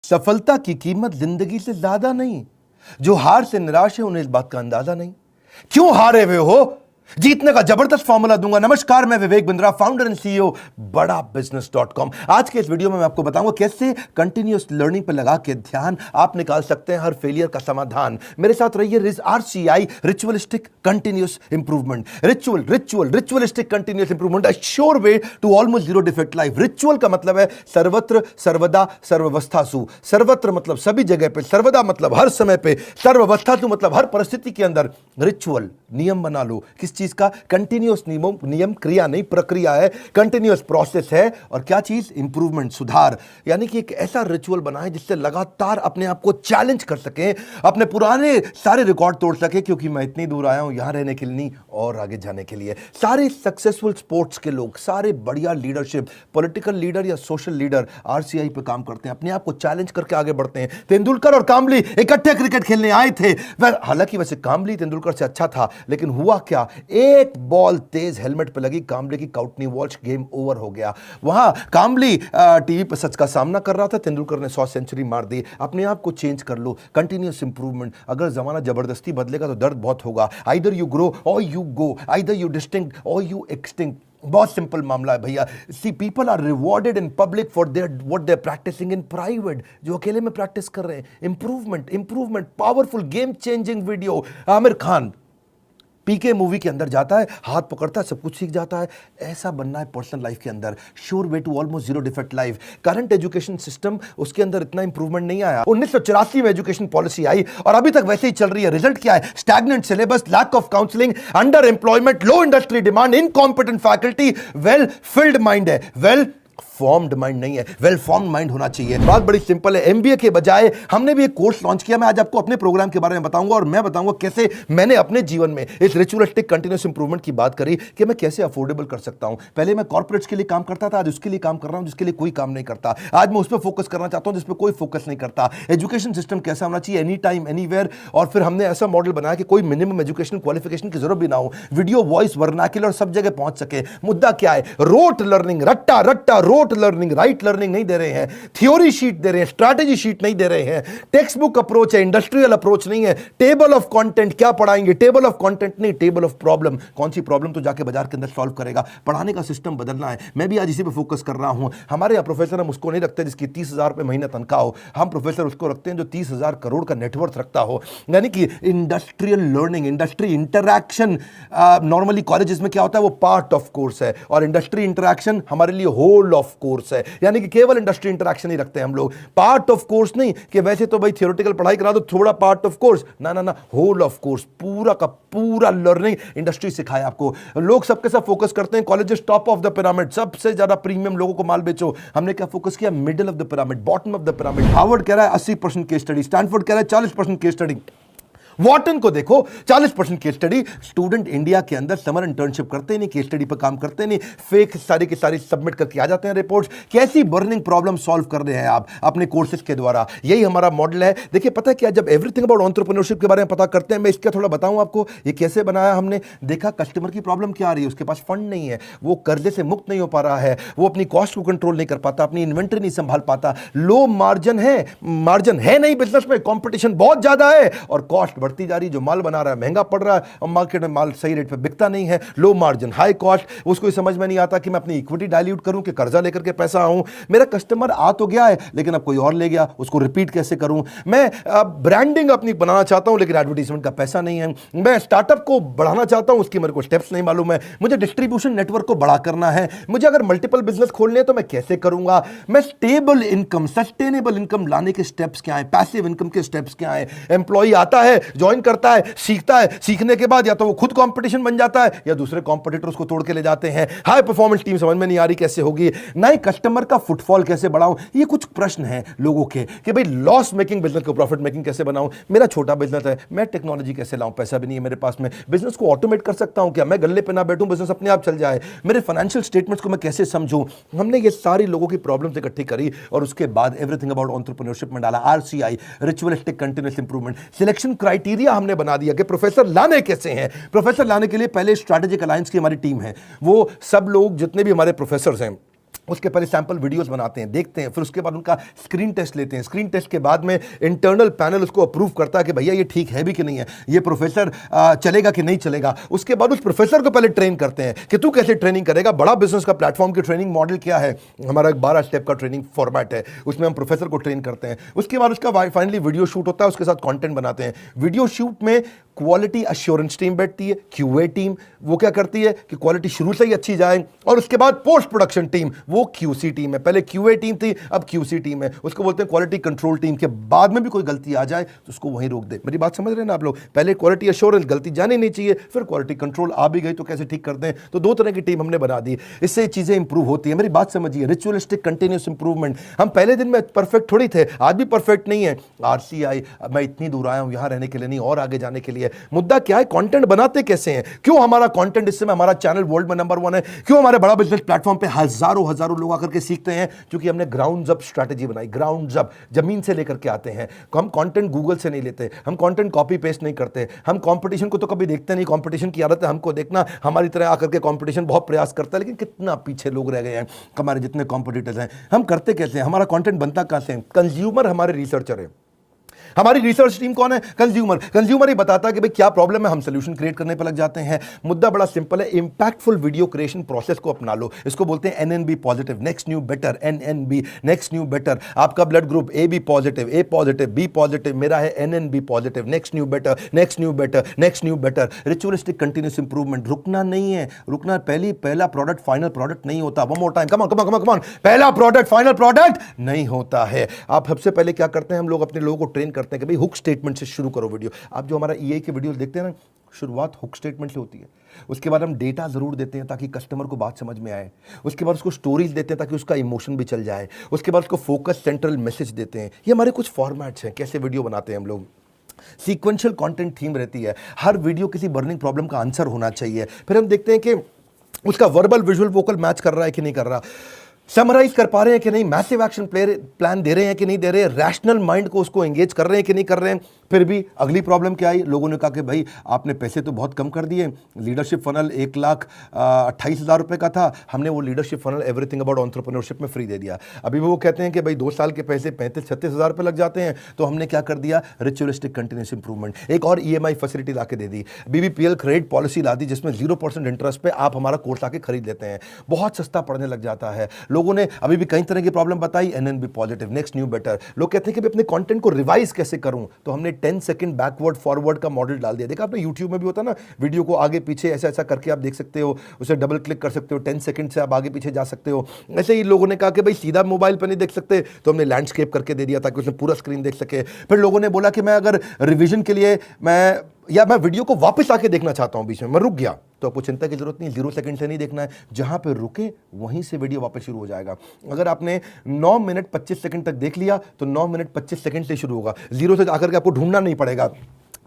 सफलता की कीमत जिंदगी से ज्यादा नहीं। जो हार से निराश है उन्हें इस बात का अंदाजा नहीं। क्यों हारे हुए हो, जीतने का जबरदस्त फॉर्मूला दूंगा। नमस्कार, मैं Vivek Bindra, founder and CEO बड़ा बिजनेस.com। आज के इस वीडियो में मैं आपको बताऊंगा कैसे कंटिन्यूअस लर्निंग पर लगा के ध्यान आप निकाल सकते हैं हर फेलियर का समाधान। मेरे साथ रहिए। RCI, ritualistic continuous improvement. Ritualistic continuous improvement, a sure way to almost zero defect life. Ritual का मतलब है सर्वत्र, सर्वदा, सर्वावस्थासु। सर्वत्र मतलब सभी जगह पे, सर्वदा मतलब हर समय पे, सर्वावस्थासु मतलब हर परिस्थिति के अंदर। रिचुअल नियम बना लो। किस चीज का? कंटिन्यूअस नियम, क्रिया नहीं प्रक्रिया है, कंटिन्यूअस प्रोसेस है। और क्या चीज? इंप्रूवमेंट, सुधार। यानी कि एक ऐसा रिचुअल बनाए जिससे लगातार अपने आप को चैलेंज कर सके, अपने पुराने सारे रिकॉर्ड तोड़ सके। क्योंकि मैं इतनी दूर आया हूं यहां रहने के लिए नहीं, और आगे जाने के लिए। सारे सक्सेसफुल स्पोर्ट्स के लोग, सारे बढ़िया लीडरशिप, पॉलिटिकल लीडर या सोशल लीडर RCI पे काम करते हैं, अपने आप को चैलेंज करके आगे बढ़ते हैं। तेंदुलकर और कामली इकट्ठे क्रिकेट खेलने आए थे। हालांकि वैसे कामली तेंदुलकर से अच्छा था, लेकिन हुआ क्या? एक बॉल तेज हेलमेट पे लगी, कामले की काउटनी वॉच, गेम ओवर हो गया। वहां कामली टीवी पर सच का सामना कर रहा था, तेंदुलकर ने 100 सेंचुरी मार दी। अपने आप को चेंज कर लो, कंटिन्यूअस इंप्रूवमेंट। अगर जमाना जबरदस्ती बदलेगा तो दर्द बहुत होगा। Either you grow or you go, either you distinct or you extinct. बहुत सिंपल मामला है भैया। See people are rewarded in public for their what they are practising in private. जो अकेले में प्रैक्टिस कर रहे हैं, improvement, powerful game changing video. Aamir Khan PK movie के अंदर जाता है, हाथ पकड़ता है, सब कुछ सीख जाता है। ऐसा बनना है पर्सनल लाइफ के अंदर। Sure way to almost zero defect life. Current education system, उसके अंदर इतना इंप्रूवमेंट नहीं आया। 1984 में एजुकेशन पॉलिसी आई और अभी तक वैसे ही चल रही है। रिजल्ट क्या है? Stagnant syllabus, lack of counselling, under employment, low industry demand, incompetent faculty. Well filled mind है, वेल फॉर्म्ड माइंड नहीं है, वेल फॉर्म्ड माइंड होना चाहिए। बात बड़ी सिंपल है। एमबीए के बजाय हमने भी एक कोर्स लॉन्च किया। मैं आज आपको अपने प्रोग्राम के बारे में बताऊंगा और मैं बताऊंगा कैसे मैंने अपने जीवन में इस रिचुअलिस्टिक कंटिन्यूअस इंप्रूवमेंट की बात करी कि मैं कैसे अफोर्डेबल कर सकता हूं। पहले मैं कॉर्पोरेट्स के लिए काम करता था, आज उसके लिए काम कर रहा हूं जिसके लिए कोई काम नहीं करता। आज मैं उस पर फोकस करना चाहता हूं जिस पर कोई फोकस नहीं करता। एजुकेशन सिस्टम कैसा होना चाहिए? Any time anywhere. और फिर हमने ऐसा मॉडल बनाया कि कोई मिनिमम एजुकेशन क्वालिफिकेशन की जरूरत भी ना हो। वीडियो, वॉइस, वर्नाक्युलर सब जगह पहुंच सके। मुद्दा क्या है? रोट लर्निंग, रट्टा रट्टा रोट लर्निंग, राइट लर्निंग नहीं दे रहे हैं। थ्योरी शीट दे रहे हैं, स्ट्रैटेजी शीट नहीं दे रहे हैं। टेक्स्ट बुक अप्रोच है, इंडस्ट्रियल अप्रोच नहीं है। टेबल ऑफ कंटेंट क्या पढ़ाएंगे? टेबल ऑफ कंटेंट नहीं, टेबल ऑफ प्रॉब्लम। कौन सी प्रॉब्लम तो जाके बाजार के अंदर सॉल्व करेगा। पढ़ाने का सिस्टम बदलना है। मैं भी आज इसी पे फोकस कर रहा हूं। हमारे यहाँ प्रोफेसर हम उसको नहीं रखते जिसकी 30,000 रुपए महीना तनख्वाह हो। हम प्रोफेसर उसको रखते हैं जो 30,000 करोड़ का नेटवर्थ रखता हो। यानी कि industrial learning, industry interaction. Normally colleges में क्या होता है? वो पार्ट ऑफ कोर्स है, और इंडस्ट्री इंटरैक्शन हमारे लिए होल ऑफ कोर्स है। यानी कि केवल इंडस्ट्री इंटरैक्शन ही रखते हैं हम लोग, पार्ट ऑफ कोर्स नहीं कि वैसे तो भाई थियोरेटिकल पढ़ाई करा दो, थोड़ा पार्ट ऑफ कोर्स। ना, होल ऑफ कोर्स, पूरा का पूरा लर्निंग इंडस्ट्री सिखाए आपको। लोग सबके सब फोकस करते हैं colleges top of the pyramid, सबसे ज्यादा प्रीमियम लोगों को माल बेचो। हमने क्या फोकस किया? Middle of the pyramid, bottom of the pyramid. Harvard कह रहा है 80% केस स्टडी, स्टैनफोर्ड कह रहा है 40% केस स्टडी। वॉटन को देखो 40% केस स्टडी। स्टूडेंट इंडिया के अंदर समर इंटर्नशिप करते नहीं, केस स्टडी पर काम करते नहीं, फेक सारी की सारी सबमिट करके आ जाते हैं रिपोर्ट्स। कैसी बर्निंग प्रॉब्लम सॉल्व कर रहे हैं आप अपने कोर्सेज के द्वारा? यही हमारा मॉडल है। देखिए पता है क्या, जब एवरीथिंग अबाउट एंटरप्रेन्योरशिप के बारे में पता करते हैं, मैं इसका थोड़ा बताऊं आपको ये कैसे बनाया हमने। देखा कस्टमर की प्रॉब्लम क्या आ रही है, उसके पास फंड नहीं है, वो कर्जे से मुक्त नहीं हो पा रहा है, वो अपनी कॉस्ट को कंट्रोल नहीं कर पाता, अपनी इन्वेंटरी नहीं संभाल पाता, लो मार्जिन है नहीं बिजनेस में, कॉम्पिटिशन बहुत ज्यादा है और कॉस्ट बढ़ती जा रही। जो माल बना रहा है महंगा पड़ रहा है और मार्केट में माल सही रेट पे बिकता नहीं है, लो मार्जिन, हाई कॉस्ट। उसको समझ में नहीं आता कि मैं अपनी इक्विटी डाइल्यूट करूं कि कर्जा लेकर के पैसा आऊं। मेरा कस्टमर आ तो गया है लेकिन अब कोई और ले गया, उसको रिपीट कैसे करूं। मैं ब्रांडिंग अपनी बनाना चाहता हूं लेकिन एडवर्टाइजमेंट का पैसा नहीं है। मैं स्टार्टअप को बढ़ाना चाहता हूं, उसकी मेरे को स्टेप्स नहीं मालूम है। मुझे डिस्ट्रीब्यूशन नेटवर्क को बड़ा करना है। मुझे अगर मल्टीपल बिजनेस खोलने हैं तो मैं कैसे करूंगा। मैं स्टेबल इनकम, सस्टेनेबल इनकम लाने के स्टेप्स क्या है, पैसिव इनकम के स्टेप्स क्या है। एम्प्लॉय आता है, ज्वाइन करता है, सीखता है, सीखने के बाद या तो वो खुद कंपटीशन बन जाता है या दूसरे कंपटीटर उसको तोड़ के ले जाते हैं। हाई परफॉर्मेंस टीम समझ में नहीं आ रही कैसे होगी। नए कस्टमर का फुटफॉल कैसे बढ़ाऊं, ये कुछ प्रश्न हैं लोगों के कि भाई लॉस मेकिंग बिजनेस को प्रॉफिट मेकिंग कैसे बनाऊं। मेरा छोटा बिजनेस है, मैं टेक्नोलॉजी कैसे लाऊं, पैसा भी नहीं है मेरे पास में। बिजनेस को ऑटोमेट कर सकता हूं क्या? मैं गल्ले पे ना बैठूं, बिजनेस अपने आप चल जाए। मेरे फाइनेंशियल स्टेटमेंट्स को मैं कैसे समझूं। हमने ये सारी लोगों की प्रॉब्लम्स इकट्ठी करी और उसके बाद एवरीथिंग अबाउट एंटरप्रेन्योरशिप में डाला। RCI, ritualistic continuous improvement. Selection criteria हमने बना दिया कि प्रोफेसर लाने कैसे हैं। प्रोफेसर लाने के लिए पहले स्ट्रैटेजिक अलायंस की हमारी टीम है। वो सब लोग जितने भी हमारे प्रोफेसर हैं उसके पहले सैंपल वीडियोस बनाते हैं, देखते हैं, फिर उसके बाद उनका स्क्रीन टेस्ट लेते हैं। स्क्रीन टेस्ट के बाद में इंटरनल पैनल उसको अप्रूव करता है कि भैया ये ठीक है भी कि नहीं है, ये प्रोफेसर चलेगा कि नहीं चलेगा। उसके बाद उस प्रोफेसर को पहले ट्रेन करते हैं कि तू कैसे ट्रेनिंग करेगा। बड़ा बिजनेस का प्लेटफॉर्म की ट्रेनिंग मॉडल क्या है, हमारा 12 स्टेप का ट्रेनिंग फॉर्मेट है, उसमें हम प्रोफेसर को ट्रेन करते हैं। उसके बाद उसका फाइनली वीडियो शूट होता है, उसके साथ कंटेंट बनाते हैं। वीडियो शूट में क्वालिटी अश्योरेंस टीम बैठती है, क्यूए टीम, वो क्या करती है कि क्वालिटी शुरू से ही अच्छी जाए। और उसके बाद पोस्ट प्रोडक्शन टीम, वो क्यूसी टीम है। पहले क्यूए टीम थी, अब क्यूसी टीम है, उसको बोलते हैं क्वालिटी कंट्रोल टीम। के बाद में भी कोई गलती आ जाए तो उसको वहीं रोक दे। मेरी बात समझ रहे हैं ना आप लोग? पहले क्वालिटी अश्योरेंस, गलती जानी नहीं चाहिए, फिर क्वालिटी कंट्रोल, आ भी गई तो कैसे ठीक करते हैं। तो 2 तरह की टीम हमने बना दी, इससे चीजें इंप्रूव होती है। मेरी बात समझिए, रिचुअलिस्टिक कंटिन्यूस इंप्रूवमेंट। हम पहले दिन में परफेक्ट थोड़ी थे, आज भी परफेक्ट नहीं है। आरसीआई, मैं इतनी दूर आया हूं यहां रहने के लिए नहीं, और आगे जाने के लिए। मुद्दा क्या है, कंटेंट बनाते कैसे हैं? क्यों हमारा कंटेंट, इस समय हमारा चैनल वर्ल्ड में नंबर 1 है? क्यों हमारे बड़ा बिजनेस प्लेटफॉर्म पे हजारों लोग आकर के सीखते हैं? क्योंकि हमने ग्राउंड अप स्ट्रेटजी बनाई। ग्राउंड अप, जमीन से लेकर के आते हैं। हम कंटेंट गूगल से नहीं लेते, हम कंटेंट कॉपी पेस्ट नहीं करते, हम कंपटीशन को तो कभी देखते नहीं। कंपटीशन की आदत है हमको देखना, हमारी तरह आकर के कंपटीशन बहुत प्रयास करता है, लेकिन कितना पीछे लोग रह गए हैं हमारे जितने कॉम्पिटिटर्स हैं। हम करते कैसे हैं? हमारा कंटेंट बनता कहां से? कंज्यूमर हमारे रिसर्चर है। हमारी रिसर्च टीम कौन है? कंज्यूमर। कंज्यूमर ही बताता है कि भाई क्या प्रॉब्लम है, हम सोल्यूशन क्रिएट करने पर लग जाते हैं। मुद्दा बड़ा सिंपल है, इंपैक्टफुल वीडियो क्रिएशन प्रोसेस को अपना लो। इसको बोलते हैं NNB positive, next new better. NNB, next new better. आपका blood group A B positive, A positive, B positive, मेरा है NNB positive. Next new better, next new better, next new better. Ritualistic continuous improvement. रुकना नहीं है, रुकना। पहला product final product नहीं होता। One more time, come on come on come on come on. पहला प्रोडक्ट फाइनल प्रोडक्ट नहीं होता है। आप सबसे पहले क्या करते हैं, हम लोग अपने लोगों को ट्रेन करते हैं कि भाई हुक स्टेटमेंट से शुरू करो वीडियो। आप जो हमारा ईआई के वीडियो देखते हैं ना, शुरुआत हुक स्टेटमेंट से होती है। उसके बाद हम डेटा जरूर देते हैं ताकि कस्टमर को बात समझ में आए। उसके बाद उसको स्टोरीज देते हैं ताकि उसका इमोशन भी चल जाए। उसके बाद उसको फोकस सेंट्रल मैसेज देते हैं। ये हमारे कुछ फॉर्मेट्स हैं, कैसे वीडियो बनाते हैं हम लोग। सीक्वेंशियल कंटेंट थीम रहती है, हर वीडियो किसी बर्निंग प्रॉब्लम का आंसर होना चाहिए। फिर हम देखते हैं कि उसका वर्बल विजुअल वोकल मैच कर रहा है कि नहीं कर रहा, समराइज कर पा रहे हैं कि नहीं, मैसिव एक्शन प्लान दे रहे हैं कि नहीं दे रहे हैं, रैशनल माइंड को उसको एंगेज कर रहे हैं कि नहीं कर रहे हैं। फिर भी अगली प्रॉब्लम क्या आई, लोगों ने कहा कि भाई आपने पैसे तो बहुत कम कर दिए। लीडरशिप फनल 1,28,000 रुपए का था, हमने वो leadership funnel everything about entrepreneurship में फ्री दे दिया। अभी वो कहते हैं कि भाई 2 साल के पैसे 35-36,000 रुपए लग जाते हैं। तो हमने क्या कर दिया, रिचुअलिस्टिक कंटिन्यूस इंप्रूवमेंट। एक और ईएमआई फैसिलिटी ला के दे दी, बीबीपीएल क्रेडिट पॉलिसी ला दी, जिसमें 0% इंटरेस्ट पे आप हमारा कोर्स आके खरीद लेते हैं। बहुत सस्ता पड़ने लग जाता है। लोगों ने अभी भी कई तरह की प्रॉब्लम बताई, NNB positive, next new better. लोग कहते हैं कि अपने कंटेंट को रिवाइज कैसे करूं, तो हमने 10 सेकंड बैकवर्ड फॉरवर्ड का मॉडल डाल दिया। देखा आपने यूट्यूब में भी होता ना, वीडियो को आगे पीछे ऐसा ऐसा करके आप देख सकते हो, उसे डबल क्लिक कर सकते हो, 10 सेकंड से आप आगे पीछे जा सकते हो। ऐसे ही लोगों ने कहा कि भाई सीधा मोबाइल पर नहीं देख सकते, तो हमने लैंडस्केप करके दे दिया ताकि उसमें पूरा स्क्रीन देख सके। फिर लोगों ने बोला कि मैं अगर रिवीजन के लिए मैं वीडियो को वापस आके देखना चाहता हूं, बीच में मैं रुक गया, तो आपको चिंता की जरूरत नहीं, 0 सेकंड से नहीं देखना है, जहां पे रुके वहीं से वीडियो वापस शुरू हो जाएगा। अगर आपने 9 मिनट 25 सेकंड तक देख लिया तो 9 मिनट 25 सेकंड से शुरू होगा, 0 से आकर के आपको ढूंढना नहीं पड़ेगा।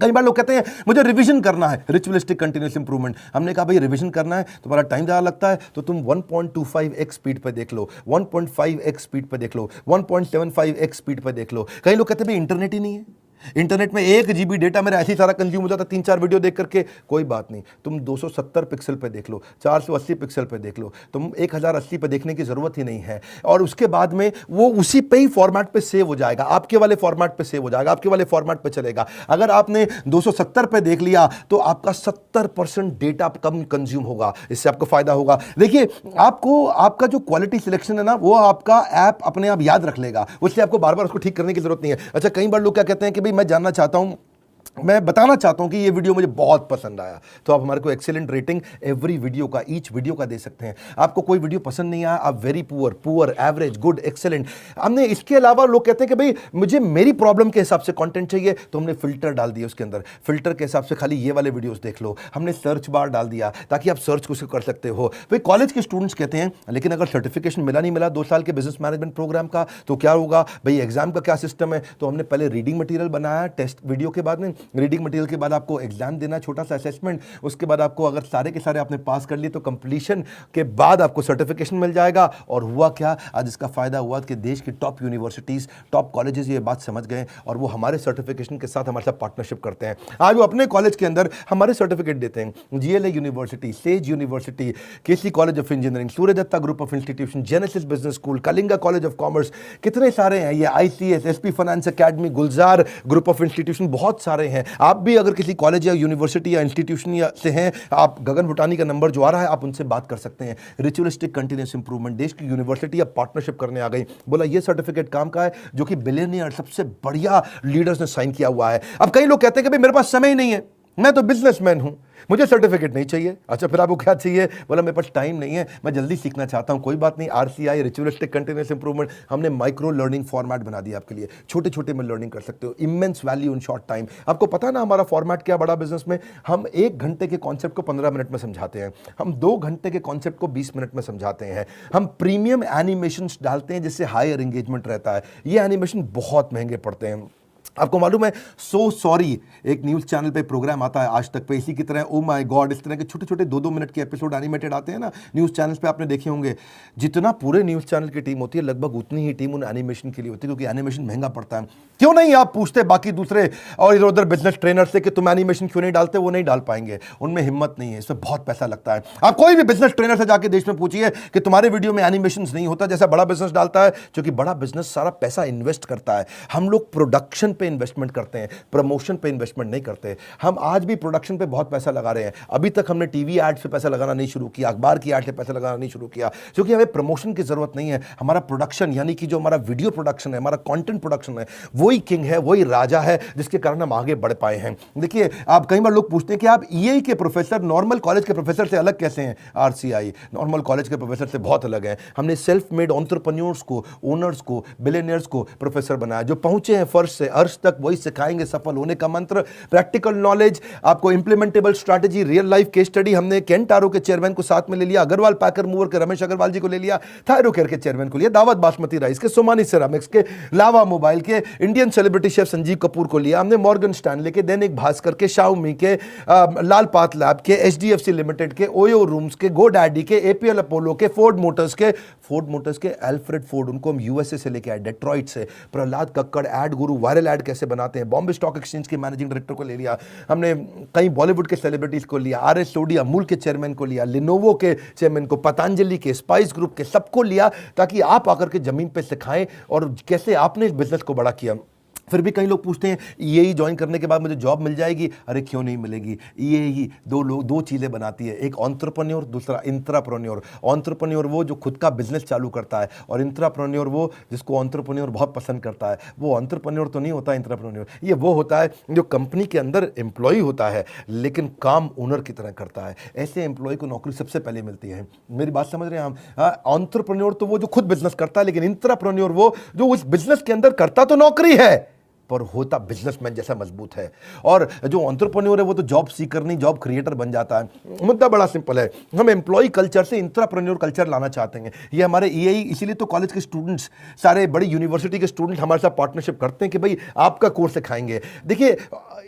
कई बार लोग कहते हैं मुझे रिवीजन करना है, रिचुअलिस्टिक कंटिन्यूअस इंप्रूवमेंट। हमने कहा भाई रिवीजन करना है, तुम्हारा टाइम ज़्यादा लगता है तो तुम 1.25x स्पीड पे देख लो, 1.5x स्पीड पे देख लो, 1.75x स्पीड पे देख लो। कई लोग कहते हैं भाई इंटरनेट ही नहीं है, इंटरनेट में 1 GB डेटा मेरा ऐसे ही सारा कंज्यूम हो जाता है 3-4 वीडियो देख करके। कोई बात नहीं, तुम 270 पिक्सल पे देख लो, 480 पिक्सल पे देख लो, तुम 1080 पे देखने की जरूरत ही नहीं है। और उसके बाद में वो उसी पे ही फॉर्मेट पे सेव हो जाएगा, आपके वाले फॉर्मेट पे सेव हो जाएगा, आपके वाले फॉर्मेट पे चलेगा। अगर आपने 270 पे देख लिया तो आपका 70% डेटा कम कंज्यूम होगा, इससे आपको फायदा होगा। देखिए आपको आपका जो क्वालिटी सिलेक्शन है ना, वो आपका ऐप अपने आप याद रख लेगा, उससे आपको बार बार उसको ठीक करने की जरूरत नहीं है। अच्छा, कई बार लोग क्या कहते हैं कि भाई मैं जानना चाहता हूं, मैं बताना चाहता हूं कि ये वीडियो मुझे बहुत पसंद आया, तो आप हमारे को एक्सीलेंट रेटिंग एवरी वीडियो का, ईच वीडियो का दे सकते हैं। आपको कोई वीडियो पसंद नहीं आया, आप very poor, average, good, excellent. हमने इसके अलावा लोग कहते हैं कि भाई मुझे मेरी प्रॉब्लम के हिसाब से कंटेंट चाहिए, तो हमने फिल्टर डाल दिया उसके अंदर, फिल्टर के हिसाब से खाली ये वाले वीडियोस देख लो। हमने सर्च बार डाल दिया ताकि आप सर्च कुछ कर सकते हो। भाई कॉलेज के स्टूडेंट्स कहते हैं लेकिन अगर सर्टिफिकेशन मिला नहीं मिला 2 साल के बिजनेस मैनेजमेंट प्रोग्राम का, तो क्या होगा भाई, एग्जाम का क्या सिस्टम है। तो हमने पहले रीडिंग मटेरियल बनाया टेस्ट वीडियो के बाद में, रीडिंग मटेरियल के बाद आपको एग्जाम देना, छोटा सा असेसमेंट, उसके बाद आपको अगर सारे के सारे आपने पास कर लिए तो कंप्लीशन के बाद आपको सर्टिफिकेशन मिल जाएगा। और हुआ क्या, आज इसका फायदा हुआ कि देश की टॉप यूनिवर्सिटीज, टॉप कॉलेजेस ये बात समझ गए और वो हमारे सर्टिफिकेशन के साथ हमारे साथ पार्टनरशिप करते हैं। आज वो अपने कॉलेज के अंदर हमारे सर्टिफिकेट देते हैं। GLA University, Sage University, KC College of Engineering, Surya Datta Group of Institution, Genesis Business School, Kalinga College of Commerce, कितने सारे हैं ये, ICS, SP Finance Academy, Gulzar Group of Institution, बहुत सारे हैं। आप भी अगर किसी कॉलेज या यूनिवर्सिटी या इंस्टीट्यूशन से हैं, आप गगन भुटानी का नंबर जो आ रहा है आप उनसे बात कर सकते हैं। रिचुअलिस्टिक कंटिन्यूस इंप्रूवमेंट, देश की यूनिवर्सिटी अब पार्टनरशिप करने आ गई। बोला ये सर्टिफिकेट काम का है जो कि बिलियनियर सबसे बढ़िया लीडर्स ने साइन किया हुआ है। अब कई लोग कहते हैं कि भाई मेरे पास समय ही नहीं है, मैं तो बिजनेसमैन हूं, मुझे सर्टिफिकेट नहीं चाहिए। अच्छा फिर आपको क्या चाहिए? बोला मेरे पास टाइम नहीं है, मैं जल्दी सीखना चाहता हूं। कोई बात नहीं, आरसीआई, रिचुअलिस्टिक कंटिन्यूअस इंप्रूवमेंट, हमने माइक्रो लर्निंग फॉर्मेट बना दिया आपके लिए। छोटे छोटे में लर्निंग कर सकते हो, immense value in short time. आपको पता ना हमारा फॉर्मेट क्या, बड़ा बिजनेस में हम 1 घंटे के कॉन्सेप्ट को 15 मिनट में समझाते हैं, हम 2 घंटे के कॉन्सेप्ट को 20 मिनट में समझाते हैं, हम प्रीमियम एनिमेशन डालते हैं जिससे हायर एंगेजमेंट रहता है। ये एनिमेशन बहुत महंगे पड़ते हैं। आपको मालूम है, सो सॉरी एक न्यूज़ चैनल पे प्रोग्राम आता है आज तक पे, इसी की तरह ओ माय गॉड, इस तरह के छोटे छोटे 2-2 मिनट के एपिसोड एनिमेटेड आते हैं ना न्यूज़ चैनल्स पे, आपने देखे होंगे। जितना पूरे न्यूज़ चैनल की टीम होती है लगभग उतनी ही टीम उन एनिमेशन के लिए होती है, क्योंकि एनिमेशन महंगा पड़ता है। क्यों नहीं आप पूछते बाकी दूसरे और इधर उधर बिजनेस ट्रेनर से कि तुम एनिमेशन क्यों नहीं डालते? वो नहीं डाल पाएंगे, उनमें हिम्मत नहीं है, इसमें बहुत पैसा लगता है। आप कोई भी बिजनेस ट्रेनर से जाके देश में पूछिए कि तुम्हारे वीडियो में एनिमेशन नहीं होता जैसा बड़ा बिजनेस डालता है, क्योंकि बड़ा बिजनेस सारा पैसा इन्वेस्ट करता है। हम लोग प्रोडक्शन पे इन्वेस्टमेंट करते हैं, प्रमोशन पे इन्वेस्टमेंट नहीं करते। हम आज भी प्रोडक्शन पे बहुत पैसा लगा रहे हैं। अभी तक हमने टीवी एड पे पैसा लगाना नहीं शुरू किया, अखबार की एड पे पैसा लगाना नहीं शुरू किया, क्योंकि हमें प्रमोशन की जरूरत नहीं है। हमारा प्रोडक्शन यानी कि जो हमारा वीडियो प्रोडक्शन है, हमारा कंटेंट प्रोडक्शन है, वही किंग है, वही राजा है, जिसके कारण हम आगे बढ़ पाए हैं। देखिए, आप कई बार लोग पूछते हैं कि आप ईए के प्रोफेसर नॉर्मल कॉलेज के प्रोफेसर से अलग कैसे हैं? आरसीआई नॉर्मल कॉलेज के प्रोफेसर से बहुत अलग है। हमने सेल्फ मेड एंटरप्रेन्योर्स को, ओनर्स को, बिलियनियर्स को प्रोफेसर बनाया, जो पहुंचे हैं फर्श से अर्श तक, वही सिखाएंगे सफल होने का मंत्र, प्रैक्टिकल नॉलेज, आपको implementable strategy, real life case study. हमने केंटारो के चेयरमैन को साथ में ले लिया, अग्रवाल पैकर मूवर के रमेश अग्रवाल जी को ले लिया, थायरोकेयर के चेयरमैन को लिया, दावत बासमती राइस के, सोमानी सिरामिक्स के, लावा मोबाइल के, Indian celebrity chef Sanjeev Kapoor को लिया हमने, मॉर्गन स्टैनले के, दैनिक भास्कर के, शाओमी के, लाल पात लैब के, एचडीएफसी लिमिटेड के, ओयो रूम्स के, गोडैडी के, एपीएल अपोलो के, फोर्ड मोटर्स के एल्फ्रेड फोर्ड, उनको हम यूएसए से लेके आए, डेट्रॉइट से। प्रहलाद कक्कड़, एड गुरु, वायरल एड कैसे बनाते हैं, बॉम्बे स्टॉक एक्सचेंज के मैनेजिंग डायरेक्टर को ले लिया हमने, कई बॉलीवुड के सेलिब्रिटीज को लिया, आरएस सोडी अमूल के चेयरमैन को लिया, लिनोवो के चेयरमैन को, पतंजलि के, स्पाइस ग्रुप के, सबको लिया ताकि आप आकर के जमीन पे सिखाएं और कैसे आपने इस बिजनेस को बड़ा किया। फिर भी कई लोग पूछते हैं ईएई ज्वाइन करने के बाद मुझे जॉब मिल जाएगी? अरे क्यों नहीं मिलेगी। ईएई दो चीज़ें बनाती है, एक एंटरप्रेन्योर, दूसरा इंट्राप्रेन्योर। एंटरप्रेन्योर वो जो खुद का बिजनेस चालू करता है, और इंट्राप्रेन्योर वो जिसको एंटरप्रेन्योर बहुत पसंद करता है। वो एंटरप्रेन्योर तो नहीं होता इंट्राप्रेन्योर, ये वो होता है जो कंपनी के अंदर एम्प्लॉय होता है लेकिन काम ओनर की तरह करता है। ऐसे एम्प्लॉय को नौकरी सबसे पहले मिलती है। मेरी बात समझ रहे हैं हम? एंटरप्रेन्योर तो वो जो खुद बिजनेस करता है, लेकिन इंट्राप्रेन्योर वो जो उस बिजनेस के अंदर करता तो नौकरी है पर होता बिजनेसमैन जैसा मजबूत है। और जो एंटरप्रेन्योर है वो तो जॉब सीकर नहीं, जॉब क्रिएटर बन जाता है। मुद्दा बड़ा सिंपल है, हम एम्प्लॉय कल्चर से इंट्राप्रेन्योर कल्चर लाना चाहते हैं। ये हमारे ईएई, इसीलिए तो कॉलेज के स्टूडेंट्स, सारे बड़ी यूनिवर्सिटी के स्टूडेंट हमारे साथ पार्टनरशिप करते हैं कि भाई आपका कोर्स सिखाएंगे। देखिए,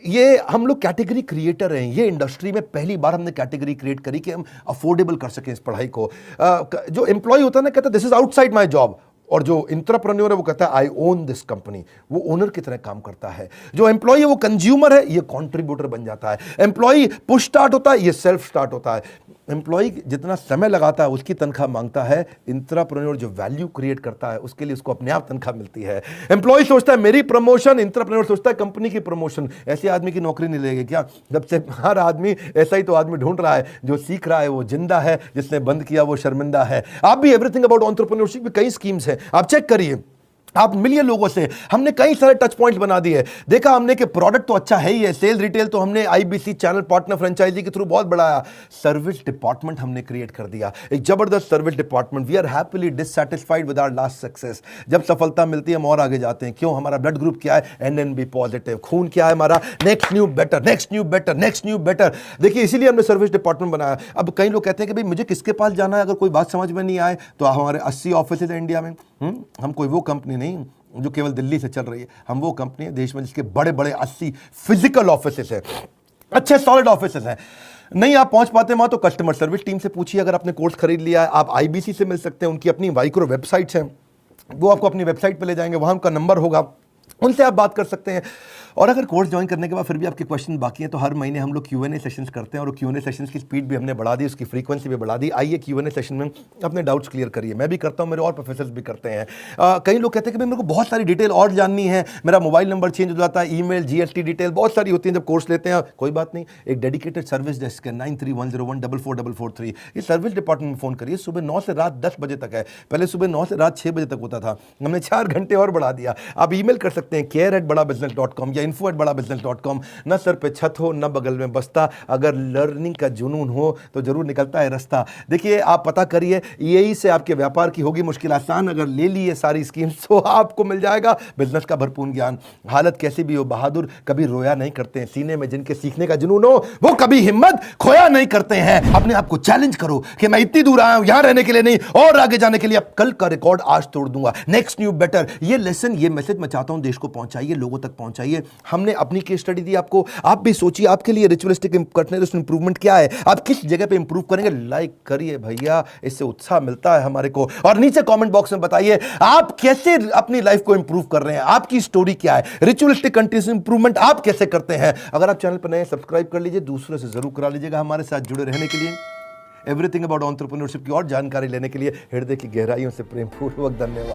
ये हम लोग कैटेगरी क्रिएटर हैं। ये इंडस्ट्री में पहली बार हमने कैटेगरी क्रिएट करी कि हम अफोर्डेबल कर सकें इस पढ़ाई को। जो एम्प्लॉय होता है ना, कहता है this is outside my job, और जो इंट्राप्रेन्योर है वो कहता है आई ओन दिस कंपनी, वो ओनर की तरह काम करता है। जो एम्प्लॉय है वो कंज्यूमर है, ये कंट्रीब्यूटर बन जाता है। एम्प्लॉय पुश स्टार्ट होता है, ये सेल्फ स्टार्ट होता है। एम्प्लॉय जितना समय लगाता है उसकी तनख्वाह मांगता है, इंट्राप्रेन्योर जो वैल्यू क्रिएट करता है उसके लिए उसको अपने आप तनख्वाह मिलती है। एम्प्लॉय सोचता है मेरी प्रमोशन, इंट्राप्रेन्योर सोचता है कंपनी की प्रमोशन। ऐसे आदमी की नौकरी नहीं लगेगी क्या? जब से हर आदमी ऐसा ही तो आदमी ढूंढ रहा है, जो सीख रहा है वो जिंदा है, जिसने बंद किया वो शर्मिंदा है। आप भी एवरीथिंग अबाउट एंटरप्रेन्योरशिप में कई स्कीम्स हैं, आप चेक करिए। आप मिलिए लोगों से, हमने कई सारे टच पॉइंट्स बना दिए। देखा हमने कि प्रोडक्ट तो अच्छा है ही है, सेल रिटेल तो हमने आईबीसी चैनल पार्टनर फ्रेंचाइजी के थ्रू बहुत बढ़ाया। सर्विस डिपार्टमेंट हमने क्रिएट कर दिया, एक जबरदस्त service department. We are happily dissatisfied with our last success. जब सफलता मिलती है हम और आगे जाते हैं। क्यों? हमारा ब्लड ग्रुप क्या है? NNB positive. खून क्या है हमारा? Next new better, next new better, next new better. देखिए, इसीलिए हमने सर्विस डिपार्टमेंट बनाया। अब कई लोग कहते हैं कि भाई मुझे किसके पास जाना है अगर कोई बात समझ में नहीं आए, तो हमारे 80 ऑफिस है इंडिया में। हम कोई वो कंपनी नहीं जो केवल दिल्ली से चल रही है। हम वो कंपनी है देश में जिसके बड़े बड़े 80 फिजिकल ऑफिसेस हैं, अच्छे सॉलिड ऑफिसेस हैं। नहीं आप पहुंच पाते वहां तो कस्टमर सर्विस टीम से पूछिए। अगर आपने कोर्स खरीद लिया है, आप आईबीसी से मिल सकते हैं, उनकी अपनी माइक्रो वेबसाइट्स हैं, वो आपको अपनी वेबसाइट पे ले जाएंगे, वहां उनका नंबर होगा, उनसे आप बात कर सकते हैं। और अगर कोर्स ज्वाइन करने के बाद फिर भी आपके क्वेश्चन बाकी हैं तो हर महीने हम लोग Q&A सेशंस करते हैं, और Q&A सेशंस की स्पीड भी हमने बढ़ा दी, उसकी फ्रीक्वेंसी भी बढ़ा दी। आइए Q&A सेशन में अपने डाउट्स क्लियर करिए। मैं भी करता हूं, मेरे और प्रोफेसर्स भी करते हैं। कई लोग कहते हैं कि मेरे को बहुत सारी डिटेल और जाननी है, मेरा मोबाइल नंबर चेंज हो जाता है, ईमेल, GST डिटेल बहुत सारी होती है जब कोर्स लेते हैं। कोई बात नहीं, एक डेडिकेटेड सर्विस डेस्क है 9310144443। ये सर्विस डिपार्टमेंट में फ़ोन करिए। सुबह 9 से रात 10 बजे तक है, पहले सुबह 9 से रात 6 बजे तक होता था, हमने 4 घंटे और बढ़ा दिया। आप ईमेल कर सकते हैं care@badabusiness.com या info@badabusiness.com। न सर पे छत हो न बगल में बस्ता, अगर लर्निंग का जुनून हो तो जरूर निकलता है रास्ता। देखिए आप पता करिए, यही से आपके व्यापार की होगी मुश्किल आसान। अगर ले लिए सारी स्कीम्स तो आपको मिल जाएगा बिजनेस का भरपूर ज्ञान। हालत कैसी भी हो, बहादुर कभी रोया नहीं करते हैं। सीने में जिनके सीखने का जुनून हो वो कभी हिम्मत खोया नहीं करते हैं। अपने आप को चैलेंज करो कि मैं इतनी दूर आया हूं यहां रहने के लिए नहीं, और आगे जाने के लिए। अब कल का रिकॉर्ड आज तोड़ दूंगा, नेक्स्ट न्यू बेटर। ये लेसन, ये मैसेज मैं चाहता हूं देश को पहुंचाइए, लोगों तक पहुंचाइए। हमने अपनी केस स्टडी दी आपको, आप भी सोचिए आपके लिए रिचुअलिस्टिक कंटीन्यूअस इंप्रूवमेंट क्या है, आप किस जगह पे इंप्रूव करेंगे। लाइक करिए भैया, इससे उत्साह मिलता है हमारे को। और नीचे कमेंट बॉक्स में बताइए आप कैसे अपनी लाइफ को इंप्रूव कर रहे हैं, आपकी स्टोरी क्या है, रिचुअलिस्टिक कंटीन्यूअस इंप्रूवमेंट आप कैसे करते हैं। अगर आप चैनल पर नए सब्सक्राइब कर लीजिए, दूसरों से जरूर करा लीजिएगा। हमारे साथ जुड़े रहने के लिए, एवरीथिंग अबाउट एंटरप्रेन्योरशिप की और जानकारी लेने के लिए हृदय की गहराइयों से प्रेमपूर्वक धन्यवाद।